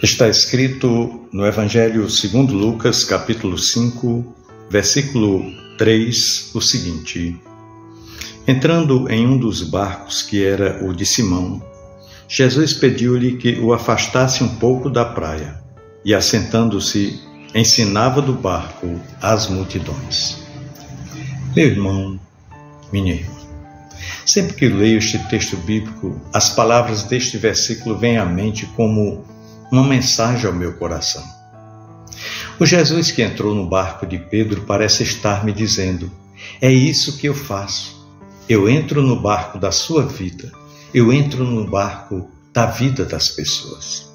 Está escrito no Evangelho segundo Lucas, capítulo 5, versículo 3, o seguinte: Entrando em um dos barcos, que era o de Simão, Jesus pediu-lhe que o afastasse um pouco da praia, e assentando-se, ensinava do barco às multidões. Meu irmão, minha irmã, sempre que leio este texto bíblico, as palavras deste versículo vêm à mente como uma mensagem ao meu coração. O Jesus que entrou no barco de Pedro parece estar me dizendo: é isso que eu faço. Eu entro no barco da sua vida. Eu entro no barco da vida das pessoas.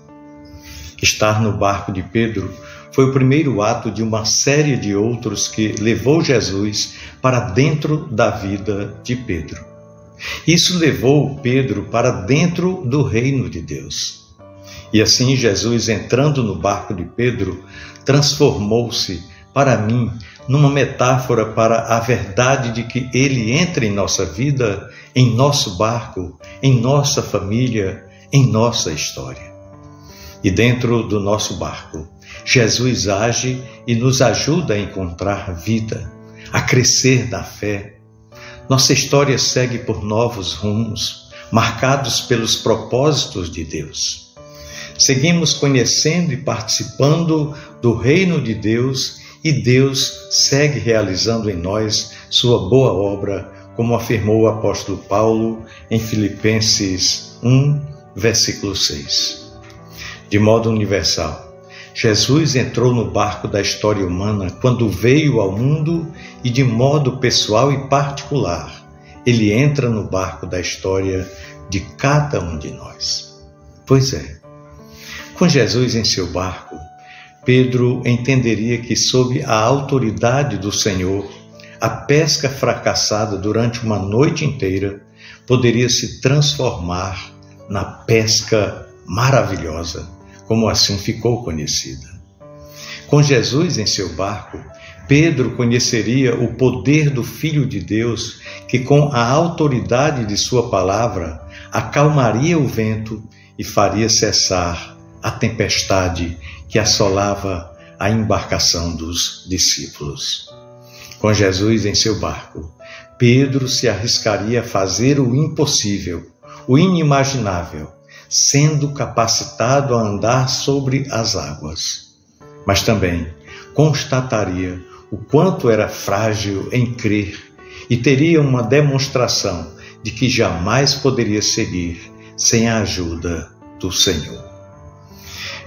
Estar no barco de Pedro foi o primeiro ato de uma série de outros que levou Jesus para dentro da vida de Pedro. Isso levou Pedro para dentro do reino de Deus. E assim Jesus, entrando no barco de Pedro, transformou-se para mim numa metáfora para a verdade de que Ele entra em nossa vida, em nosso barco, em nossa família, em nossa história. E dentro do nosso barco, Jesus age e nos ajuda a encontrar vida, a crescer na fé. Nossa história segue por novos rumos, marcados pelos propósitos de Deus. Seguimos conhecendo e participando do reino de Deus, e Deus segue realizando em nós sua boa obra, como afirmou o apóstolo Paulo em Filipenses 1, versículo 6. De modo universal, Jesus entrou no barco da história humana quando veio ao mundo, e de modo pessoal e particular, Ele entra no barco da história de cada um de nós. Pois é, com Jesus em seu barco, Pedro entenderia que, sob a autoridade do Senhor, a pesca fracassada durante uma noite inteira poderia se transformar na pesca maravilhosa, como assim ficou conhecida. Com Jesus em seu barco, Pedro conheceria o poder do Filho de Deus, que com a autoridade de sua palavra acalmaria o vento e faria cessar a tempestade que assolava a embarcação dos discípulos. Com Jesus em seu barco, Pedro se arriscaria a fazer o impossível, o inimaginável, sendo capacitado a andar sobre as águas. Mas também constataria o quanto era frágil em crer e teria uma demonstração de que jamais poderia seguir sem a ajuda do Senhor.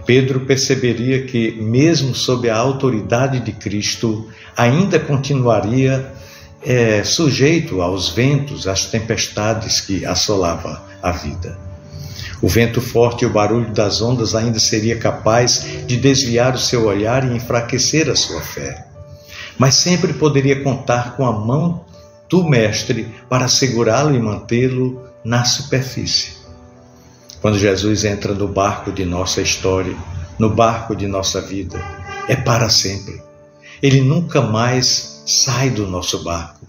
Pedro perceberia que, mesmo sob a autoridade de Cristo, ainda continuaria sujeito aos ventos, às tempestades que assolavam a vida. O vento forte e o barulho das ondas ainda seria capaz de desviar o seu olhar e enfraquecer a sua fé. Mas sempre poderia contar com a mão do Mestre para segurá-lo e mantê-lo na superfície. Quando Jesus entra no barco de nossa história, no barco de nossa vida, é para sempre. Ele nunca mais sai do nosso barco.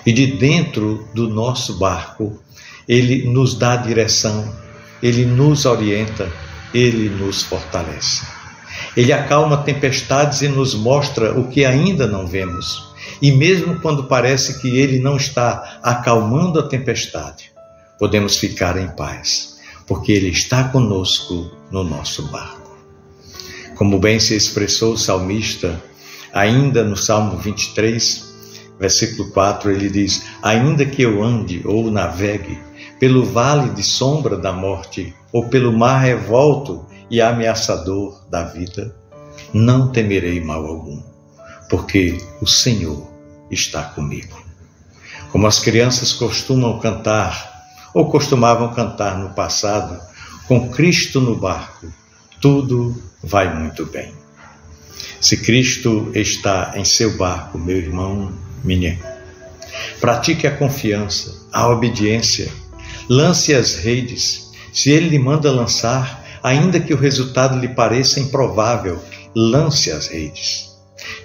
E de dentro do nosso barco, Ele nos dá direção, Ele nos orienta, Ele nos fortalece. Ele acalma tempestades e nos mostra o que ainda não vemos. E mesmo quando parece que Ele não está acalmando a tempestade, podemos ficar em paz, porque Ele está conosco no nosso barco. Como bem se expressou o salmista, ainda no Salmo 23, versículo 4, ele diz: ainda que eu ande ou navegue pelo vale de sombra da morte, ou pelo mar revolto e ameaçador da vida, não temerei mal algum, porque o Senhor está comigo. Como as crianças costumam cantar, ou costumavam cantar no passado, com Cristo no barco, tudo vai muito bem. Se Cristo está em seu barco, meu irmão, minha irmã, pratique a confiança, a obediência, lance as redes. Se Ele lhe manda lançar, ainda que o resultado lhe pareça improvável, lance as redes.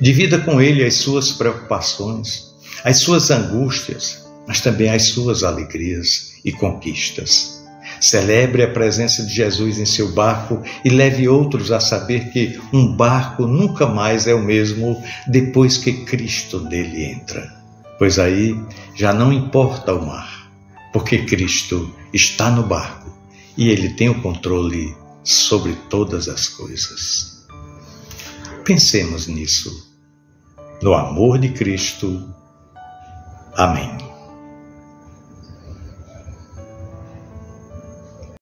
Divida com Ele as suas preocupações, as suas angústias, mas também as suas alegrias e conquistas. Celebre a presença de Jesus em seu barco e leve outros a saber que um barco nunca mais é o mesmo depois que Cristo nele entra. Pois aí já não importa o mar, porque Cristo está no barco e Ele tem o controle sobre todas as coisas. Pensemos nisso, no amor de Cristo. Amém.